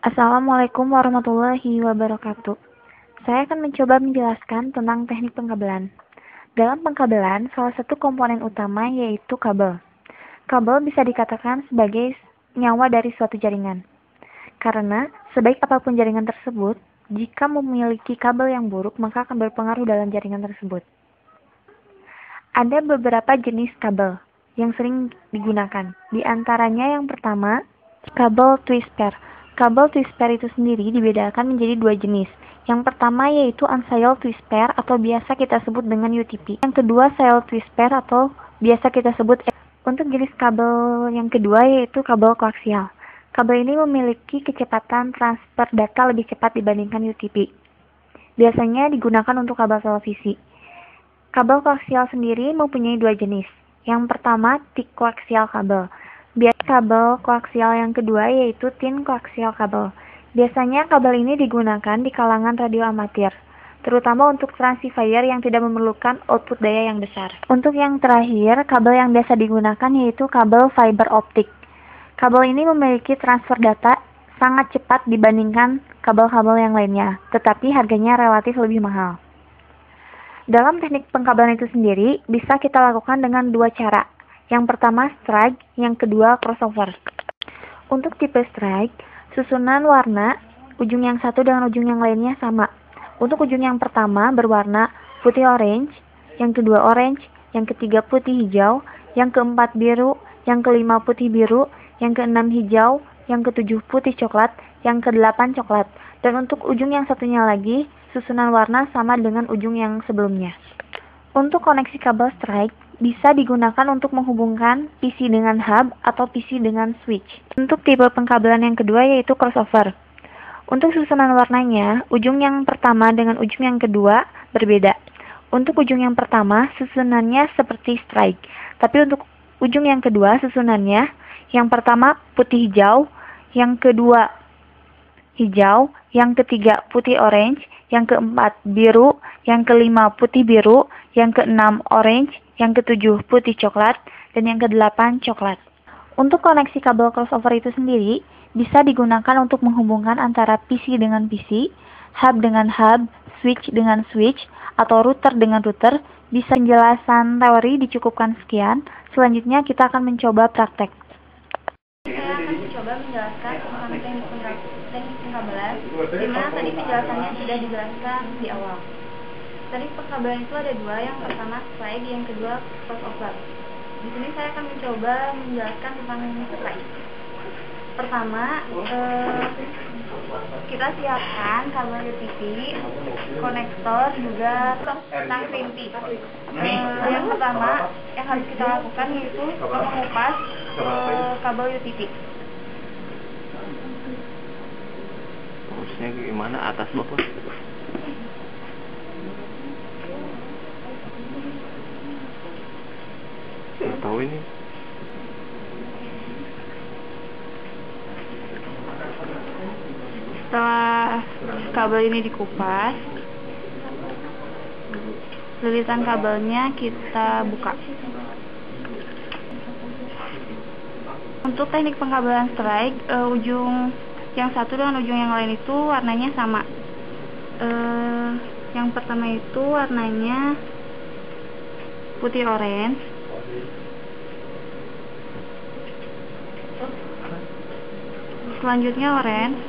Assalamualaikum warahmatullahi wabarakatuh. Saya akan mencoba menjelaskan tentang teknik pengkabelan. Dalam pengkabelan, salah satu komponen utama yaitu kabel. Kabel bisa dikatakan sebagai nyawa dari suatu jaringan. Karena, sebaik apapun jaringan tersebut, jika memiliki kabel yang buruk, maka akan berpengaruh dalam jaringan tersebut. Ada beberapa jenis kabel yang sering digunakan. Di antaranya yang pertama, kabel twist pair. Kabel twist pair itu sendiri dibedakan menjadi dua jenis. Yang pertama yaitu uncoiled twist pair atau biasa kita sebut dengan UTP. Yang kedua coiled twist pair atau biasa kita sebut. Untuk jenis kabel yang kedua yaitu kabel koaksial. Kabel ini memiliki kecepatan transfer data lebih cepat dibandingkan UTP. Biasanya digunakan untuk kabel televisi. Kabel koaksial sendiri mempunyai dua jenis. Yang pertama, thick koaksial kabel. Kabel koaksial yang kedua yaitu thin koaksial kabel. Biasanya kabel ini digunakan di kalangan radio amatir, terutama untuk transceiver yang tidak memerlukan output daya yang besar. Untuk yang terakhir, kabel yang biasa digunakan yaitu kabel fiber optik. Kabel ini memiliki transfer data sangat cepat dibandingkan kabel-kabel yang lainnya, tetapi harganya relatif lebih mahal. Dalam teknik pengkabelan itu sendiri, bisa kita lakukan dengan dua cara. Yang pertama strike, yang kedua crossover. Untuk tipe strike, susunan warna ujung yang satu dengan ujung yang lainnya sama. Untuk ujung yang pertama berwarna putih orange, yang kedua orange, yang ketiga putih hijau, yang keempat biru, yang kelima putih biru, yang keenam hijau, yang ketujuh putih coklat, yang kedelapan coklat. Dan untuk ujung yang satunya lagi, susunan warna sama dengan ujung yang sebelumnya. Untuk koneksi kabel strike, bisa digunakan untuk menghubungkan PC dengan hub atau PC dengan switch. Untuk tipe pengkabelan yang kedua yaitu crossover. Untuk susunan warnanya, ujung yang pertama dengan ujung yang kedua berbeda. Untuk ujung yang pertama, susunannya seperti strike. Tapi untuk ujung yang kedua, susunannya yang pertama putih hijau, yang kedua hijau, yang ketiga putih orange, yang keempat biru, yang kelima putih biru, yang keenam orange, yang ketujuh putih coklat, dan yang kedelapan coklat. Untuk koneksi kabel crossover itu sendiri, bisa digunakan untuk menghubungkan antara PC dengan PC, hub dengan hub, switch dengan switch, atau router dengan router. Bisa penjelasan teori dicukupkan sekian, selanjutnya kita akan mencoba praktek. Saya akan mencoba menjelaskan tentang teknik pengkabelan, di mana tadi penjelasannya sudah dijelaskan di awal. Teknik pengkabelan itu ada dua, yang pertama strike, yang kedua crossover. Di sini saya akan mencoba menjelaskan tentang strike. Pertama, kita siapkan kabel UTP, konektor, juga tentang krimpy. Yang pertama yang harus kita lakukan yaitu mengupas kabel UTP. Harusnya gimana, atas bawah? Nggak tahu ini. Setelah kabel ini dikupas, lilitan kabelnya kita buka. Untuk teknik pengkabelan strike, ujung yang satu dengan ujung yang lain itu warnanya sama. Yang pertama itu warnanya putih orange, selanjutnya orange,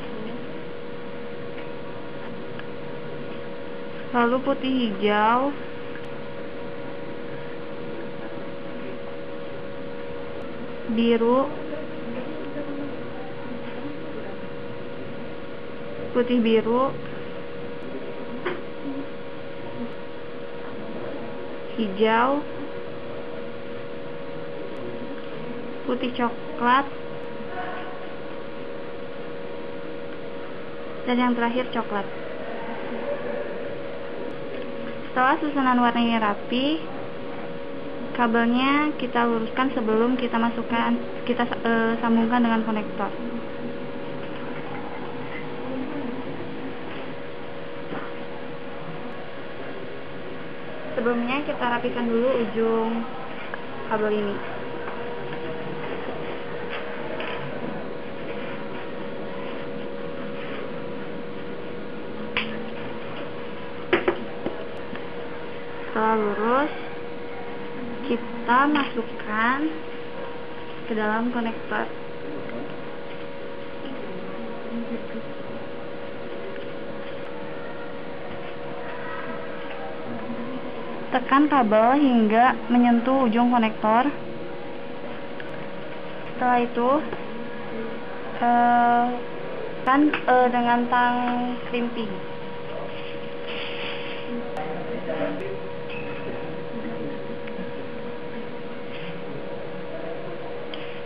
lalu putih hijau, biru, putih biru, hijau, putih coklat, dan yang terakhir coklat. Setelah susunan warnanya rapi, kabelnya kita luruskan sebelum kita sambungkan dengan konektor. Sebelumnya kita rapikan dulu ujung kabel ini. Setelah lurus, kita masukkan ke dalam konektor. Tekan kabel hingga menyentuh ujung konektor. Setelah itu, dengan tang crimping.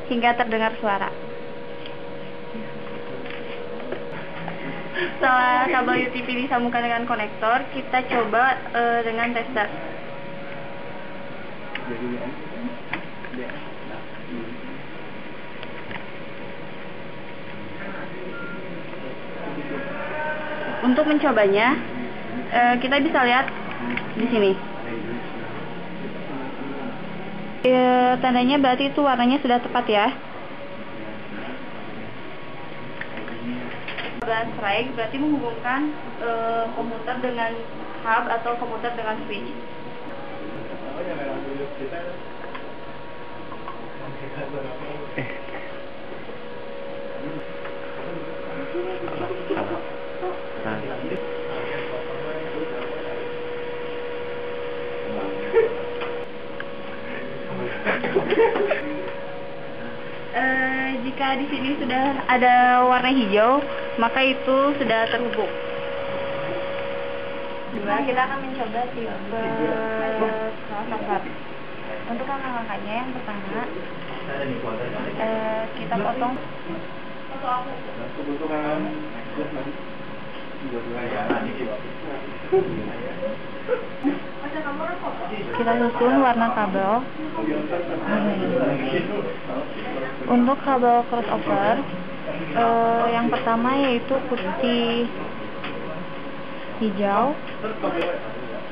Hingga terdengar suara. Setelah kabel UTP disambungkan dengan konektor, kita coba dengan tester. Untuk mencobanya, kita bisa lihat di sini. Tandanya berarti itu warnanya sudah tepat ya. Strike berarti menghubungkan komputer dengan hub atau komputer dengan switch. Jika di sini sudah ada warna hijau, maka itu sudah terhubung. Kita akan mencoba tipe crossover. Untuk langkah-langkahnya, yang pertama kita potong. Kita susun warna kabel. Untuk kabel crossover, yang pertama yaitu putih hijau,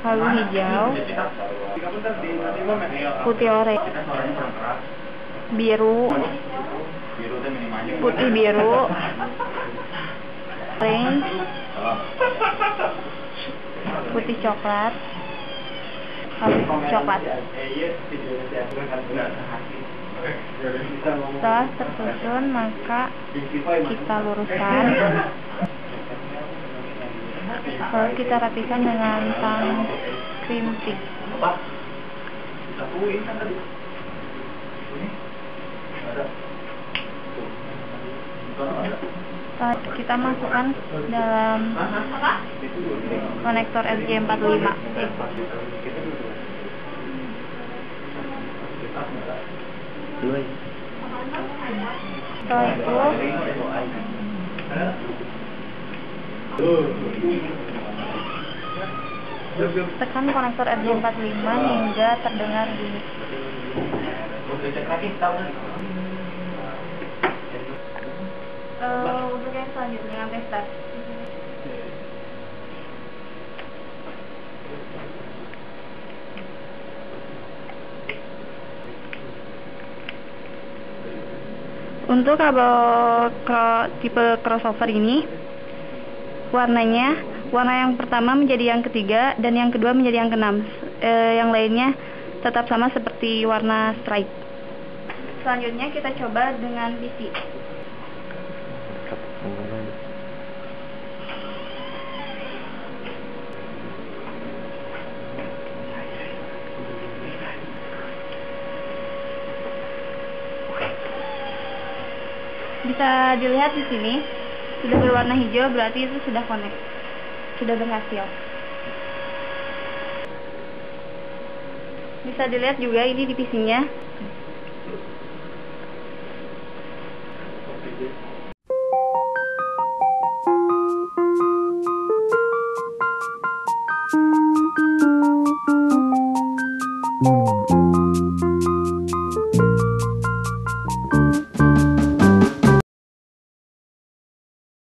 lalu hijau, putih oranye, biru, putih biru, orange, putih coklat, lalu coklat. Setelah tersusun, maka kita luruskan, lalu kita rapikan dengan tang crimping. Kita masukkan dalam konektor RJ45. Setelah itu, tekan konektor RJ45 hingga terdengar bunyi. Untuk yang selanjutnya, tester. Untuk kabel tipe crossover ini, warna yang pertama menjadi yang ketiga dan yang kedua menjadi yang keenam. Yang lainnya tetap sama seperti warna stripe. Selanjutnya kita coba dengan PC. Bisa dilihat di sini sudah berwarna hijau, berarti itu sudah connect, sudah berhasil. Bisa dilihat juga ini di PC-nya